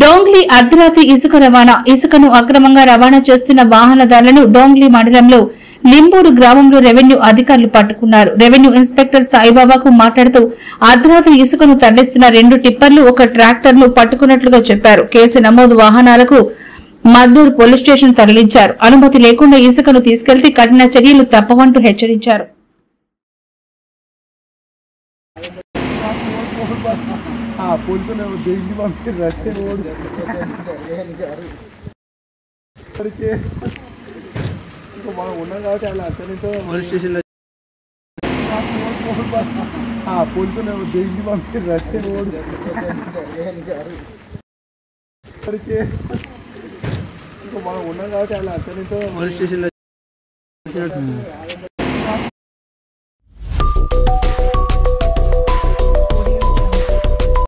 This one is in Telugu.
డోంగ్లీ అర్ధరాత్రి ఇసుక రవాణా. ఇసుకను అక్రమంగా రవాణా చేస్తున్న వాహనదారులను డోంగ్లీ మండలంలో లింబూరు గ్రామంలో రెవెన్యూ అధికారులు పట్టుకున్నారు. రెవెన్యూ ఇన్స్పెక్టర్ సాయిబాబాకు మాట్లాడుతూ అర్ధరాత్రి ఇసుకను తరలిస్తున్న 2 టిప్పర్లు, 1 ట్రాక్టర్ను పట్టుకున్నట్లుగా చెప్పారు. కేసు నమోదు వాహనాలకు మద్దూరు పోలీస్ స్టేషన్ తరలించారు. అనుమతి లేకుండా ఇసుకను తీసుకెళ్తే కఠిన చర్యలు తప్పవంటూ హెచ్చరించారు. Police station